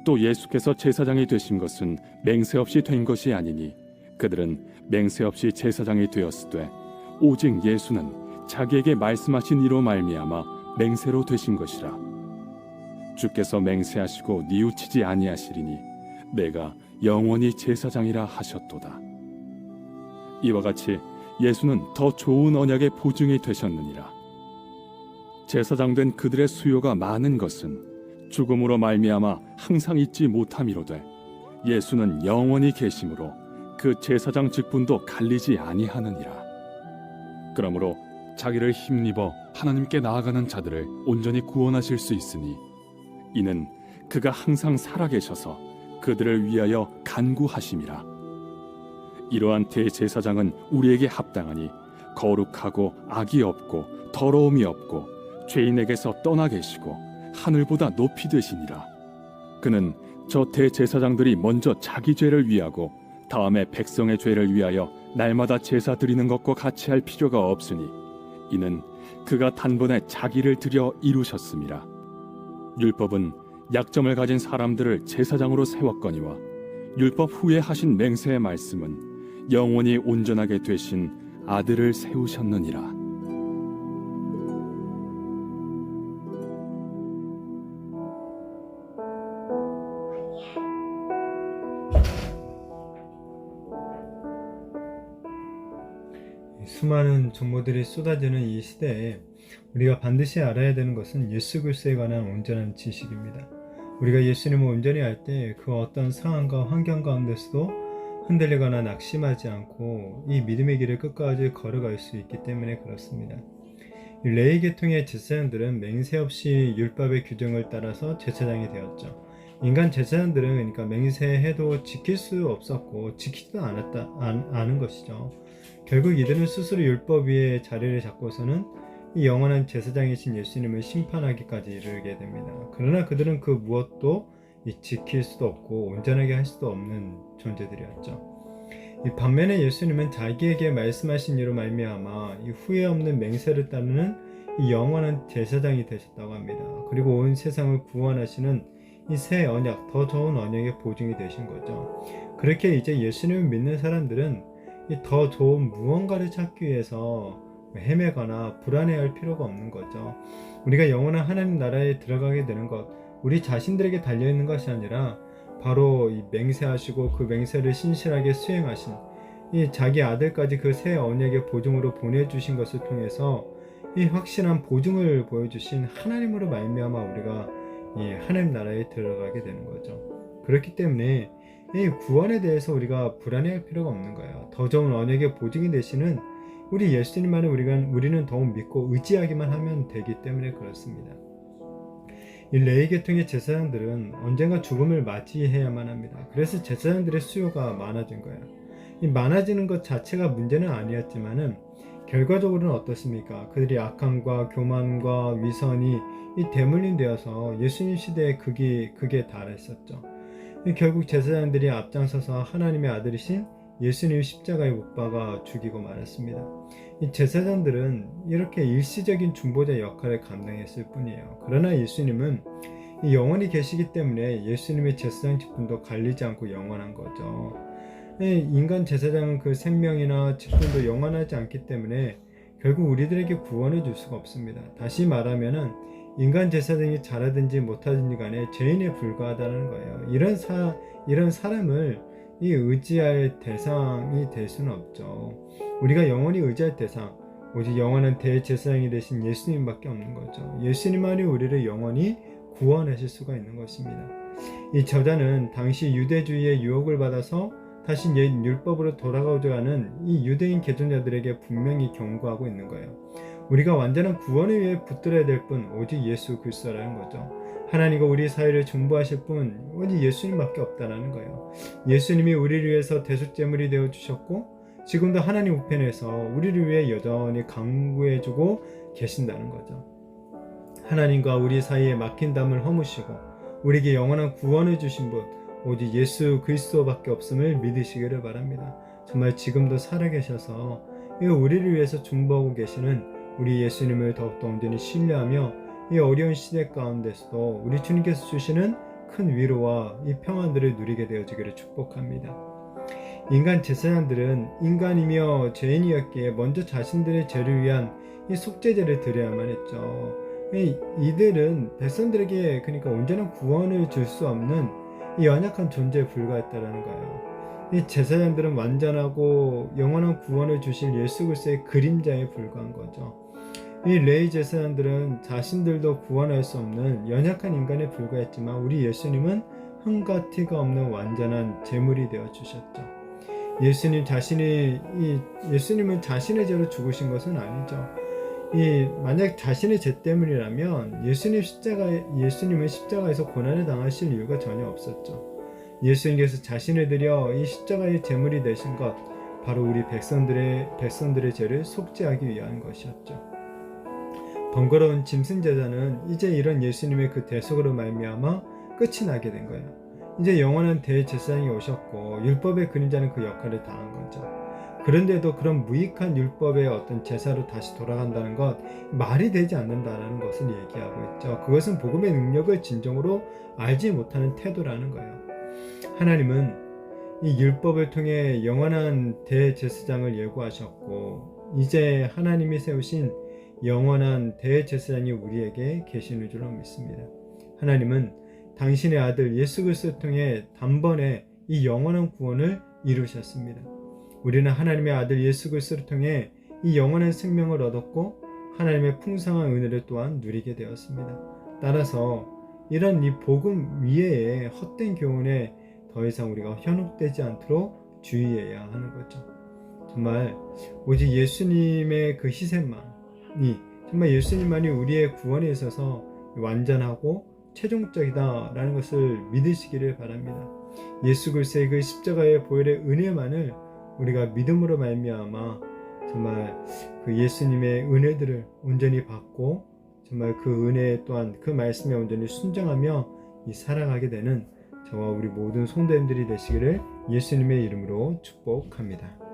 또 예수께서 제사장이 되신 것은 맹세 없이 된 것이 아니니 그들은 맹세 없이 제사장이 되었으되 오직 예수는 자기에게 말씀하신 이로 말미암아 맹세로 되신 것이라. 주께서 맹세하시고 뉘우치지 아니하시리니 내가 영원히 제사장이라 하셨도다. 이와 같이 예수는 더 좋은 언약의 보증이 되셨느니라. 제사장 된 그들의 수요가 많은 것은 죽음으로 말미암아 항상 잊지 못함이로되 예수는 영원히 계심으로 그 제사장 직분도 갈리지 아니하느니라. 그러므로 자기를 힘입어 하나님께 나아가는 자들을 온전히 구원하실 수 있으니 이는 그가 항상 살아계셔서 그들을 위하여 간구하심이라. 이러한 대제사장은 우리에게 합당하니 거룩하고 악이 없고 더러움이 없고 죄인에게서 떠나 계시고 하늘보다 높이 되시니라. 그는 저 대제사장들이 먼저 자기 죄를 위하고 다음에 백성의 죄를 위하여 날마다 제사 드리는 것과 같이 할 필요가 없으니 이는 그가 단번에 자기를 드려 이루셨음이라. 율법은 약점을 가진 사람들을 제사장으로 세웠거니와 율법 후에 하신 맹세의 말씀은 영원히 온전하게 되신 아들을 세우셨느니라. 수많은 정보들이 쏟아지는 이 시대에 우리가 반드시 알아야 되는 것은 예수 그리스도에 관한 온전한 지식입니다. 우리가 예수님을 온전히 알 때 그 어떤 상황과 환경 가운데서도 흔들리거나 낙심하지 않고 이 믿음의 길을 끝까지 걸어갈 수 있기 때문에 그렇습니다. 레위 계통의 제사장들은 맹세 없이 율법의 규정을 따라서 제사장이 되었죠. 인간 제사장들은 그러니까 맹세해도 지킬 수 없었고 지키지도 않은 것이죠. 결국 이들은 스스로 율법 위에 자리를 잡고서는 이 영원한 제사장이신 예수님을 심판하기까지 이르게 됩니다. 그러나 그들은 그 무엇도 지킬 수도 없고 온전하게 할 수도 없는 존재들이었죠. 반면에 예수님은 자기에게 말씀하신 이로 말미암아 이 후회 없는 맹세를 따르는 이 영원한 제사장이 되셨다고 합니다. 그리고 온 세상을 구원하시는 이 새 언약, 더 좋은 언약의 보증이 되신 거죠. 그렇게 이제 예수님을 믿는 사람들은 이 더 좋은 무언가를 찾기 위해서 헤매거나 불안해할 필요가 없는 거죠. 우리가 영원한 하나님 나라에 들어가게 되는 것, 우리 자신들에게 달려있는 것이 아니라 바로 이 맹세하시고 그 맹세를 신실하게 수행하신 이 자기 아들까지 그 새 언약의 보증으로 보내주신 것을 통해서 이 확실한 보증을 보여주신 하나님으로 말미암아 우리가 이 하나님 나라에 들어가게 되는 거죠. 그렇기 때문에 이 구원에 대해서 우리가 불안해할 필요가 없는 거예요. 더 좋은 언약의 보증이 되시는 우리 예수님만을 우리는 더욱 믿고 의지하기만 하면 되기 때문에 그렇습니다. 이 레위 계통의 제사장들은 언젠가 죽음을 맞이해야만 합니다. 그래서 제사장들의 수요가 많아진 거예요. 이 많아지는 것 자체가 문제는 아니었지만은 결과적으로는 어떻습니까? 그들이 악함과 교만과 위선이 이 대물림되어서 예수님 시대의 극에 달했었죠. 결국 제사장들이 앞장서서 하나님의 아들이신 예수님 십자가에 못 박아 죽이고 말았습니다. 이 제사장들은 이렇게 일시적인 중보자 역할을 감당했을 뿐이에요. 그러나 예수님은 영원히 계시기 때문에 예수님의 제사장 직분도 갈리지 않고 영원한 거죠. 인간 제사장은 그 생명이나 직분도 영원하지 않기 때문에 결국 우리들에게 구원해 줄 수가 없습니다. 다시 말하면은 인간 제사장이 잘하든지 못하든지 간에 죄인에 불과하다는 거예요. 이런 사람을 이 의지할 대상이 될 수는 없죠. 우리가 영원히 의지할 대상, 오직 영원한 대제사장이 되신 예수님밖에 없는 거죠. 예수님만이 우리를 영원히 구원하실 수가 있는 것입니다. 이 저자는 당시 유대주의의 유혹을 받아서 다시 옛 율법으로 돌아가고자 하는 이 유대인 개종자들에게 분명히 경고하고 있는 거예요. 우리가 완전한 구원을 위해 붙들어야 될 분 오직 예수 그리스도라는 거죠. 하나님과 우리 사이를 중보하실 분 오직 예수님밖에 없다라는 거예요. 예수님이 우리를 위해서 대속제물이 되어 주셨고 지금도 하나님 우편에서 우리를 위해 여전히 강구해주고 계신다는 거죠. 하나님과 우리 사이에 막힌 담을 허무시고 우리에게 영원한 구원을 주신 분 오직 예수 그리스도밖에 없음을 믿으시기를 바랍니다. 정말 지금도 살아계셔서 우리를 위해서 중보하고 계시는 우리 예수님을 더욱더 온전히 신뢰하며 이 어려운 시대 가운데서도 우리 주님께서 주시는 큰 위로와 이 평안들을 누리게 되어지기를 축복합니다. 인간 제사장들은 인간이며 죄인이었기에 먼저 자신들의 죄를 위한 이 속죄제를 드려야만 했죠. 이들은 백성들에게 그러니까 온전한 구원을 줄 수 없는 이 연약한 존재에 불과했다라는 거예요. 이 제사장들은 완전하고 영원한 구원을 주실 예수 그리스도의 그림자에 불과한 거죠. 이 레위 제사장들은 자신들도 구원할 수 없는 연약한 인간에 불과했지만 우리 예수님은 흠과 티가 없는 완전한 제물이 되어 주셨죠. 예수님은 자신의 죄로 죽으신 것은 아니죠. 만약 자신의 죄 때문이라면 예수님은 십자가에서 고난을 당하실 이유가 전혀 없었죠. 예수님께서 자신을 들여 이 십자가의 제물이 되신 것, 바로 우리 백성들의 죄를 속죄하기 위한 것이었죠. 번거로운 짐승 제사는 이제 이런 예수님의 그 대속으로 말미암아 끝이 나게 된 거예요. 이제 영원한 대제사장이 오셨고 율법의 그림자는 그 역할을 다한 거죠. 그런데도 그런 무익한 율법의 어떤 제사로 다시 돌아간다는 것, 말이 되지 않는다는 것을 얘기하고 있죠. 그것은 복음의 능력을 진정으로 알지 못하는 태도라는 거예요. 하나님은 이 율법을 통해 영원한 대제사장을 예고하셨고 이제 하나님이 세우신 영원한 대제사장이 우리에게 계시는 줄로 믿습니다. 하나님은 당신의 아들 예수 그리스도를 통해 단번에 이 영원한 구원을 이루셨습니다. 우리는 하나님의 아들 예수 그리스도를 통해 이 영원한 생명을 얻었고 하나님의 풍성한 은혜를 또한 누리게 되었습니다. 따라서 이런 이 복음 위에의 헛된 교훈에 더 이상 우리가 현혹되지 않도록 주의해야 하는 거죠. 정말 오직 예수님의 그 희생만이 정말 예수님만이 우리의 구원에 있어서 완전하고 최종적이다라는 것을 믿으시기를 바랍니다. 예수 그리스도의 그 십자가의 보혈의 은혜만을 우리가 믿음으로 말미암아 정말 그 예수님의 은혜들을 온전히 받고 정말 그 은혜 또한 그 말씀에 온전히 순종하며 살아가게 되는 저와 우리 모든 성도님들이 되시기를 예수님의 이름으로 축복합니다.